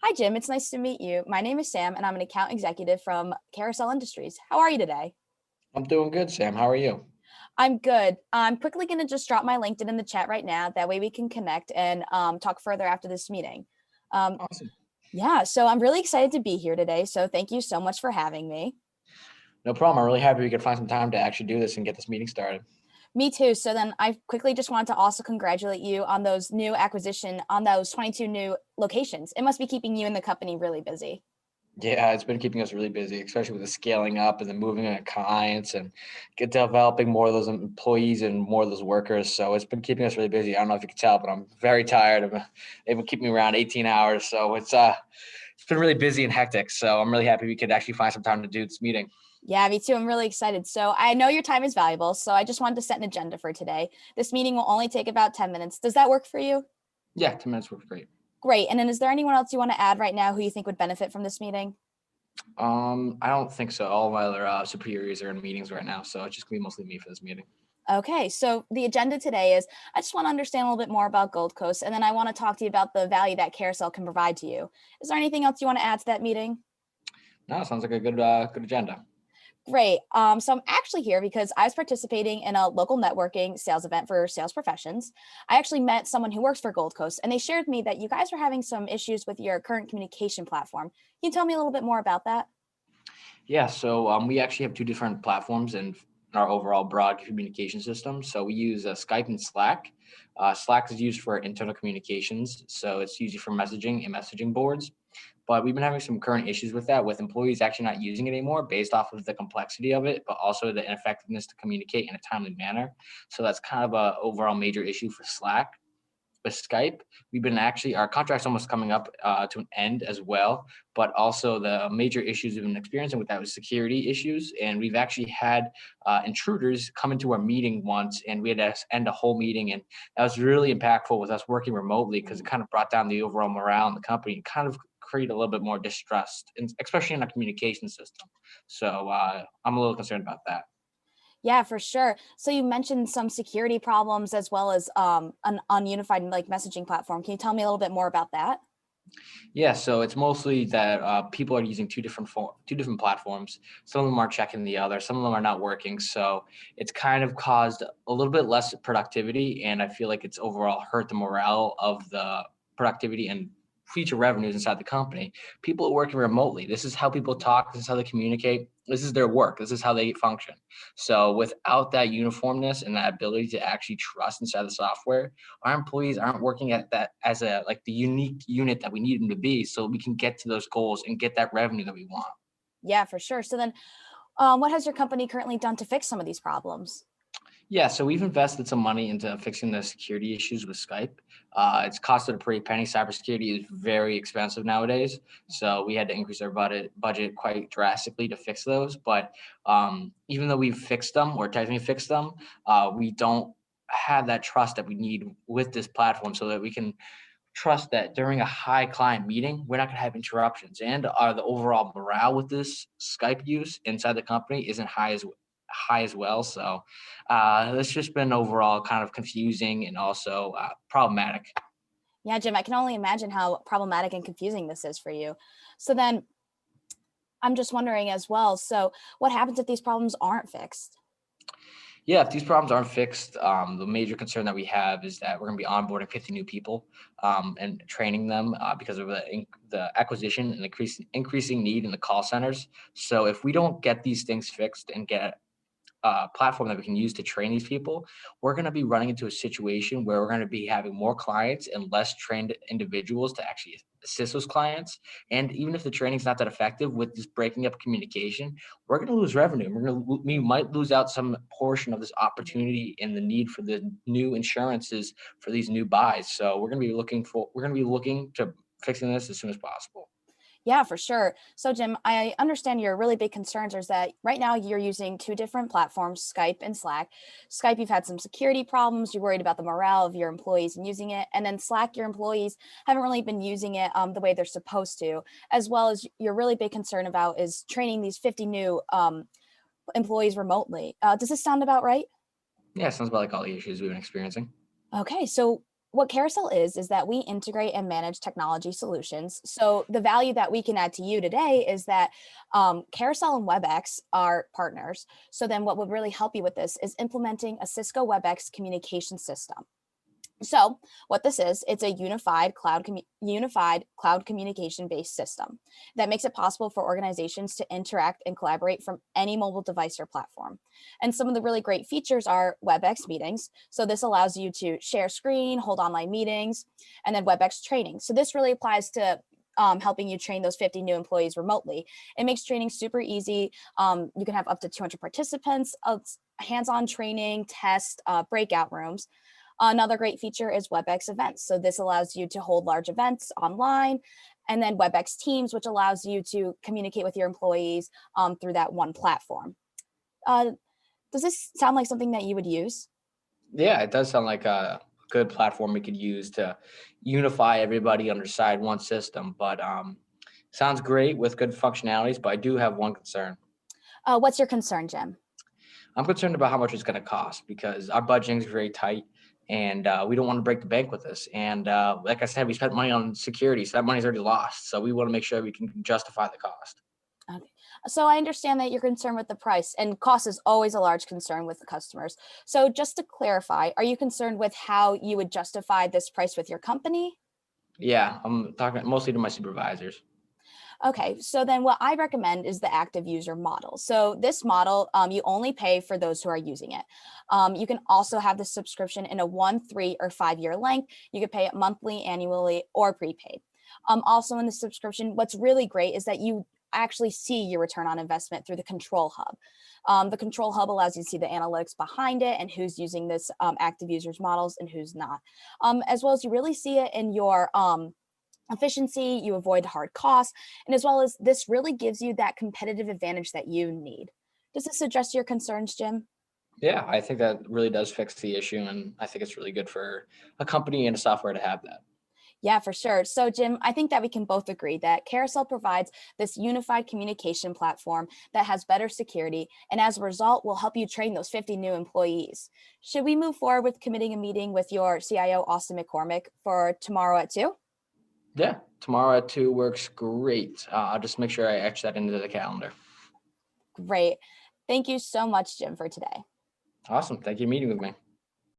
Hi, Jim. It's nice to meet you. My name is Sam, and I'm an account executive from Carousel Industries. How are you today? I'm doing good, Sam. How are you? I'm good. I'm quickly going to just drop my LinkedIn in the chat right now. That way we can connect and talk further after this meeting. Um, Awesome. yeah, so I'm really excited to be here today. So thank you so much for having me. No problem. I'm really happy we could find some time to actually do this and get this meeting started. Me too. So then I quickly just wanted to also congratulate you on those new acquisition, on those 22 new locations. It must be keeping you and the company really busy. Yeah, it's been keeping us really busy, especially with the scaling up and the moving of clients and get developing more of those employees and more of those workers. So it's been keeping us really busy. I don't know if you can tell, but I'm very tired. They've been keeping me around 18 hours. So it's been really busy and hectic. So I'm really happy we could actually find some time to do this meeting. Yeah, me too. I'm really excited. So I know your time is valuable. So I just wanted to set an agenda for today. This meeting will only take about 10 minutes. Does that work for you? Yeah, 10 minutes works great. Great. And then is there anyone else you want to add right now who you think would benefit from this meeting? I don't think so. All my other superiors are in meetings right now, so it's just gonna be mostly me for this meeting. Okay, so the agenda today is I just want to understand a little bit more about Gold Coast, and then I want to talk to you about the value that Carousel can provide to you. Is there anything else you want to add to that meeting? No, sounds like a good agenda. Great. So I'm actually here because I was participating in a local networking sales event for sales professions. I actually met someone who works for Gold Coast, and they shared with me that you guys are having some issues with your current communication platform. Can you tell me a little bit more about that? Yeah, so we actually have two different platforms in our overall broad communication system. So we use Skype and Slack. Slack is used for internal communications, so it's used for messaging and messaging boards. But we've been having some current issues with that, with employees actually not using it anymore based off of the complexity of it, but also the ineffectiveness to communicate in a timely manner. So that's kind of a overall major issue for Slack. With Skype, we've been actually our contract's almost coming up to an end as well, but also the major issues we've been experiencing with that was security issues, and we've actually had intruders come into our meeting once, and we had to end a whole meeting, and that was really impactful with us working remotely because it kind of brought down the overall morale in the company and kind of create a little bit more distrust, and especially in our communication system. So I'm a little concerned about that. Yeah, for sure. So you mentioned some security problems as well as an ununified like messaging platform. Can you tell me a little bit more about that? Yeah, so it's mostly that people are using two different platforms. Some of them are checking the other. Some of them are not working. So it's kind of caused a little bit less productivity, and I feel like it's overall hurt the morale of the productivity and future revenues inside the company. People are working remotely. This is how people talk. This is how they communicate. This is their work. This is how they function. So without that uniformness and that ability to actually trust inside the software, our employees aren't working at that as a like the unique unit that we need them to be so we can get to those goals and get that revenue that we want. Yeah, for sure. So then, what has your company currently done to fix some of these problems? Yeah, so we've invested some money into fixing the security issues with Skype. It's costed a pretty penny. Cybersecurity is very expensive nowadays, so we had to increase our budget quite drastically to fix those. But even though we've fixed them or technically fixed them, we don't have that trust that we need with this platform so that we can trust that during a high client meeting, we're not going to have interruptions, and the overall morale with this Skype use inside the company isn't high as well. So it's just been overall kind of confusing and also problematic. Yeah, Jim, I can only imagine how problematic and confusing this is for you. So then, I'm just wondering as well. So, what happens if these problems aren't fixed? Yeah, if these problems aren't fixed, the major concern that we have is that we're going to be onboarding 50 new people and training them because of the acquisition and increasing need in the call centers. So if we don't get these things fixed and get platform that we can use to train these people, we're going to be running into a situation where we're going to be having more clients and less trained individuals to actually assist those clients. And even if the training's not that effective with this breaking up communication, we're going to lose revenue. We might lose out some portion of this opportunity and the need for the new insurances for these new buys. So we're going to be looking to fixing this as soon as possible. Yeah, for sure. So, Jim, I understand your really big concerns is that right now you're using two different platforms, Skype and Slack. Skype, you've had some security problems. You're worried about the morale of your employees and using it. And then Slack, your employees haven't really been using it the way they're supposed to, as well as your really big concern about is training these 50 new employees remotely. Does this sound about right? Yeah, sounds about like all the issues we've been experiencing. Okay, so What Carousel is that we integrate and manage technology solutions. So the value that we can add to you today is that Carousel and WebEx are partners. So then what would really help you with this is implementing a Cisco WebEx communication system. So what this is, it's a unified cloud communication based system that makes it possible for organizations to interact and collaborate from any mobile device or platform. And some of the really great features are WebEx meetings. So this allows you to share screen, hold online meetings, and then WebEx training. So this really applies to helping you train those 50 new employees remotely. It makes training super easy. You can have up to 200 participants, hands-on training, test, breakout rooms. Another great feature is WebEx events. So this allows you to hold large events online, and then WebEx Teams, which allows you to communicate with your employees through that one platform. Uh, does this sound like something that you would use? Yeah, it does sound like a good platform we could use to unify everybody under side one system. But sounds great with good functionalities. But I do have one concern. What's your concern, Jim? I'm concerned about how much it's going to cost because our budgeting is very tight, and we don't want to break the bank with this. And like I said, we spent money on security, so that money's already lost. So we want to make sure we can justify the cost. Okay. So I understand that you're concerned with the price, and cost is always a large concern with the customers. So just to clarify, are you concerned with how you would justify this price with your company? Yeah, I'm talking mostly to my supervisors. Okay, so then what I recommend is the active user model. So this model, you only pay for those who are using it. You can also have the subscription in a 1, 3, or 5 year length. You could pay it monthly, annually, or prepaid. Also in the subscription, what's really great is that you actually see your return on investment through the control hub. The control hub allows you to see the analytics behind it and who's using this active users models and who's not. As well as you really see it in your efficiency, you avoid hard costs, and as well as this really gives you that competitive advantage that you need. Does this address your concerns, Jim? Yeah, I think that really does fix the issue, and I think it's really good for a company and a software to have that. Yeah, for sure. So, Jim, I think that we can both agree that Carousel provides this unified communication platform that has better security, and as a result, will help you train those 50 new employees. Should we move forward with committing a meeting with your CIO, Austin McCormick, for tomorrow at 2? Yeah, tomorrow at 2 works great. I'll just make sure I etch that into the calendar. Great. Thank you so much, Jim, for today. Awesome. Thank you for meeting with me.